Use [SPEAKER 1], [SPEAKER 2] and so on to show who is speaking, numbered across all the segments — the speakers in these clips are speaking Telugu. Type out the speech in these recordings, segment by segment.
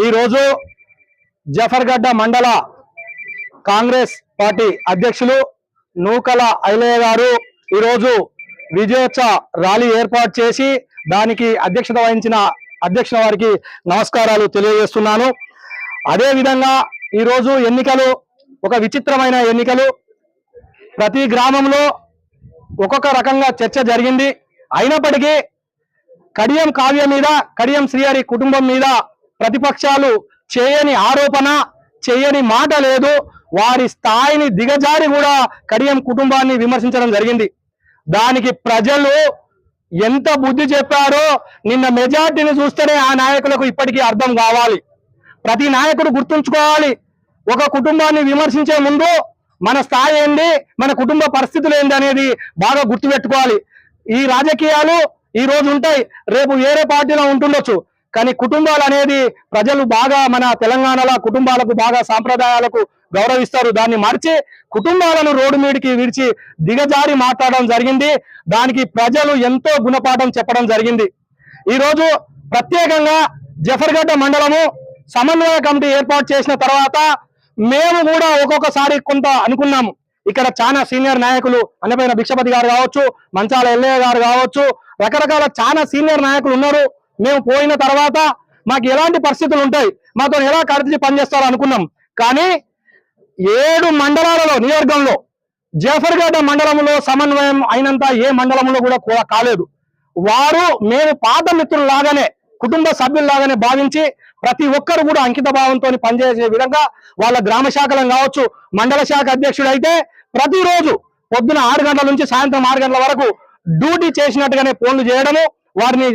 [SPEAKER 1] ఈ రోజు జఫర్గడ్డ మండల కాంగ్రెస్ పార్టీ అధ్యక్షులు నూకల ఐలయ్య గారు ఈ రోజు విజయోత్సవ ర్యాలీ ఏర్పాటు చేసి దానికి అధ్యక్షత వహించిన అధ్యక్షుల వారికి నమస్కారాలు తెలియజేస్తున్నాను. అదే విధంగా ఈ రోజు ఎన్నికలు ఒక విచిత్రమైన ఎన్నికలు. ప్రతి గ్రామంలో ఒక్కొక్క రకంగా చర్చ జరిగింది. అయినప్పటికీ కడియం కావ్య మీద, కడియం శ్రీహరి కుటుంబం మీద ప్రతిపక్షాలు చేయని ఆరోపణ, చేయని మాట లేదు. వారి స్థాయిని దిగజారి కూడా కడియం కుటుంబాన్ని విమర్శించడం జరిగింది. దానికి ప్రజలు ఎంత బుద్ధి చెప్పారో నిన్న మెజార్టీని చూస్తేనే ఆ నాయకులకు ఇప్పటికీ అర్థం కావాలి. ప్రతి నాయకుడు గుర్తుంచుకోవాలి, ఒక కుటుంబాన్ని విమర్శించే ముందు మన స్థాయి ఏంది, మన కుటుంబ పరిస్థితులు ఏంది అనేది బాగా గుర్తుపెట్టుకోవాలి. ఈ రాజకీయాలు ఈ రోజు ఉంటాయి, రేపు వేరే పార్టీలో ఉంటుండొచ్చు. కానీ కుటుంబాలు అనేది ప్రజలు బాగా, మన తెలంగాణలో కుటుంబాలకు బాగా సాంప్రదాయాలకు గౌరవిస్తారు. దాన్ని మర్చి కుటుంబాలను రోడ్డు మీదకి విడిచి దిగజారి మాట్లాడడం జరిగింది. దానికి ప్రజలు ఎంతో గుణపాఠం చెప్పడం జరిగింది. ఈ రోజు ప్రత్యేకంగా జఫర్గడ్డ మండలము సమన్వయ కమిటీ ఏర్పాటు చేసిన తర్వాత మేము కూడా ఒక్కొక్కసారి కొంత అనుకున్నాము. ఇక్కడ చాలా సీనియర్ నాయకులు అన్నపైన భిక్షపతి గారు కావచ్చు, మంచాల ఎల్లయ్య గారు కావచ్చు, రకరకాల చాలా సీనియర్ నాయకులు ఉన్నారు. మేము పోయిన తర్వాత మాకు ఎలాంటి పరిస్థితులు ఉంటాయి, మాతో ఎలా కలిసి పనిచేస్తారో అనుకున్నాం. కానీ 7 మండలాలలో నియోజకవర్గంలో జఫర్గడ్డ మండలంలో సమన్వయం అయినంత ఏ మండలంలో కూడా కాలేదు. వారు మేము పాత మిత్రుల్లాగానే, కుటుంబ సభ్యుల్లాగానే భావించి ప్రతి ఒక్కరు కూడా అంకిత భావంతో పనిచేసే విధంగా వాళ్ళ గ్రామ శాఖలను కావచ్చు, మండల శాఖ అధ్యక్షుడు అయితే ప్రతిరోజు పొద్దున 6 గంటల నుంచి సాయంత్రం 6 గంటల వరకు డ్యూటీ చేసినట్టుగానే ఫోన్లు చేయడము, వారిని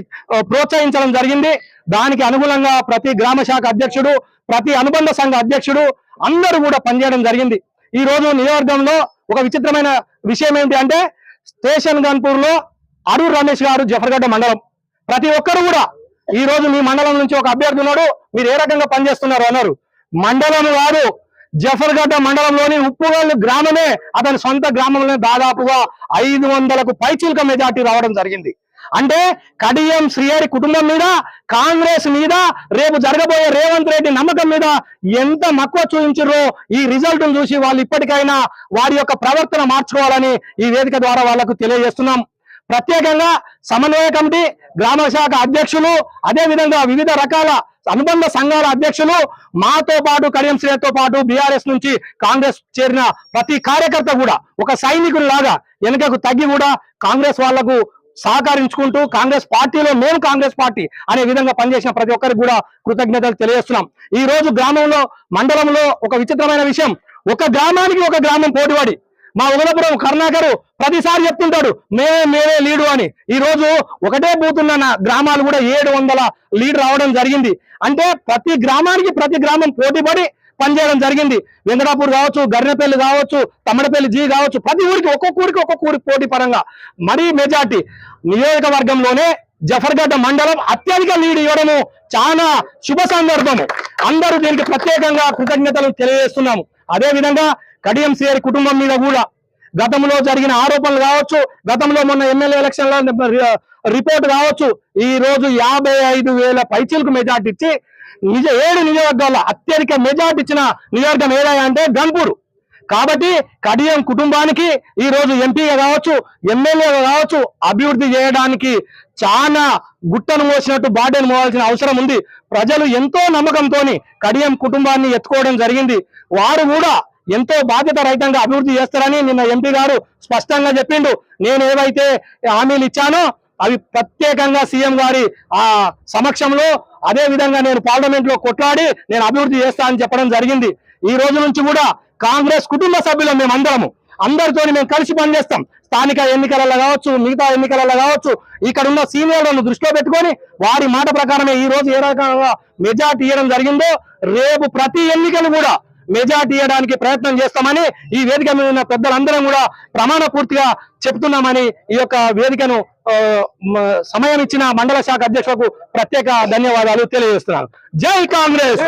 [SPEAKER 1] ప్రోత్సహించడం జరిగింది. దానికి అనుగుణంగా ప్రతి గ్రామ శాఖ అధ్యక్షుడు, ప్రతి అనుబంధ సంఘ అధ్యక్షుడు అందరూ కూడా పనిచేయడం జరిగింది. ఈ రోజు నియోజకవర్గంలో ఒక విచిత్రమైన విషయం ఏంటి అంటే, స్టేషన్ గన్పూర్ లో అరూర్ రమేష్ గారు జఫర్గడ్డ మండలం, ప్రతి ఒక్కరు కూడా ఈ రోజు మీ మండలం నుంచి ఒక అభ్యర్థి ఉన్నాడు, మీరు ఏ రకంగా పనిచేస్తున్నారు అన్నారు. మండలం కాదు, జఫర్గడ్డ మండలంలోని ఉప్పుగల్లు గ్రామమే అతని సొంత గ్రామంలో దాదాపుగా 500కు పైచిల్క మెజార్టీ రావడం జరిగింది. అంటే కడియం శ్రీహరి కుటుంబం మీద, కాంగ్రెస్ మీద, రేపు జరగబోయే రేవంత్ రెడ్డి నమ్మకం మీద ఎంత మక్కువ చూపించారో ఈ రిజల్ట్ చూసి వాళ్ళు ఇప్పటికైనా వారి యొక్క ప్రవర్తన మార్చుకోవాలని ఈ వేదిక ద్వారా వాళ్లకు తెలియజేస్తున్నాం. ప్రత్యేకంగా సమన్వయ కమిటీ, గ్రామ శాఖ అధ్యక్షులు, అదే విధంగా వివిధ రకాల అనుబంధ సంఘాల అధ్యక్షులు, మాతో పాటు కడియం శ్రీహరితో పాటు బీఆర్ఎస్ నుంచి కాంగ్రెస్ చేరిన ప్రతి కార్యకర్త కూడా ఒక సైనికుల్లాగా వెనుకకు తగ్గి కూడా కాంగ్రెస్ వాళ్లకు సహకరించుకుంటూ కాంగ్రెస్ పార్టీలో మేము కాంగ్రెస్ పార్టీ అనే విధంగా పనిచేసిన ప్రతి ఒక్కరికి కూడా కృతజ్ఞతలు తెలియజేస్తున్నాం. ఈ రోజు గ్రామంలో, మండలంలో ఒక విచిత్రమైన విషయం, ఒక గ్రామానికి ఒక గ్రామం పోటీపడి, మా ఉగలపురం కరుణాకరు ప్రతిసారి చెప్తుంటాడు మేమే లీడు అని. ఈ రోజు ఒకటే బూతున్న గ్రామాలు కూడా 700 లీడ్ రావడం జరిగింది. అంటే ప్రతి గ్రామానికి ప్రతి గ్రామం పోటీపడి పనిచేయడం జరిగింది. వెంకటాపూర్ కావచ్చు, గర్నెపల్లి కావచ్చు, తమ్మడపల్లి జీ కావచ్చు, ప్రతి ఊరికి ఒక్కొక్క ఊరికి పోటీ పరంగా మరీ మెజార్టీ. నియోజకవర్గంలోనే జఫర్గడ్డ మండలం అత్యధిక లీడ్ ఇవ్వడము చాలా శుభ సందర్భము. అందరూ దీనికి ప్రత్యేకంగా కృతజ్ఞతలు తెలియజేస్తున్నాము. అదే విధంగా కడియం శ్రీహరి కుటుంబం మీద కూడా గతంలో జరిగిన ఆరోపణలు కావచ్చు, గతంలో మొన్న ఎమ్మెల్యే ఎలక్షన్ల రిపోర్ట్ కావచ్చు, ఈ రోజు 55,000 పైచిలకు మెజార్టీ ఇచ్చి 7 నియోజకవర్గాల్లో అత్యధిక మెజార్టీ ఇచ్చిన నియోజకవర్గం ఏదైనా అంటే గన్పూర్. కాబట్టి కడియం కుటుంబానికి ఈ రోజు ఎంపీగా కావచ్చు, ఎమ్మెల్యేగా కావచ్చు, అభివృద్ధి చేయడానికి చాలా గుట్టను మోసినట్టు బాధ్యత మోయాల్సిన అవసరం ఉంది. ప్రజలు ఎంతో నమ్మకంతో కడియం కుటుంబాన్ని ఎత్తుకోవడం జరిగింది. వారు కూడా ఎంతో బాధ్యత రహితంగా అభివృద్ధి చేస్తారని నిన్న ఎంపీ గారు స్పష్టంగా చెప్పిండు. నేను ఏవైతే హామీలు ఇచ్చానో అవి ప్రత్యేకంగా సీఎం గారి సమక్షంలో, అదే విధంగా నేను పార్లమెంట్ లో కొట్లాడి నేను అభివృద్ధి చేస్తా అని చెప్పడం జరిగింది. ఈ రోజు నుంచి కూడా కాంగ్రెస్ కుటుంబ సభ్యులు మేమందరము, అందరితో మేము కలిసి పనిచేస్తాం. స్థానిక ఎన్నికలలో కావచ్చు, మిగతా ఎన్నికలలో కావచ్చు, ఇక్కడ ఉన్న సీనియర్లను దృష్టిలో పెట్టుకొని వారి మాట ప్రకారమే ఈ రోజు ఏ రకంగా మెజార్టీ ఇవ్వడం జరిగిందో రేపు ప్రతి ఎన్నికలు కూడా మెజార్టీ ఇవ్వడానికి ప్రయత్నం చేస్తామని ఈ వేదిక మీద ఉన్న పెద్దలందరం కూడా ప్రమాణ పూర్తిగా చెప్తున్నామని ఈ యొక్క వేదికను సమయం ఇచ్చిన మండల శాఖ అధ్యక్షులకు ప్రత్యేక ధన్యవాదాలు తెలియజేస్తున్నాను. జై కాంగ్రెస్.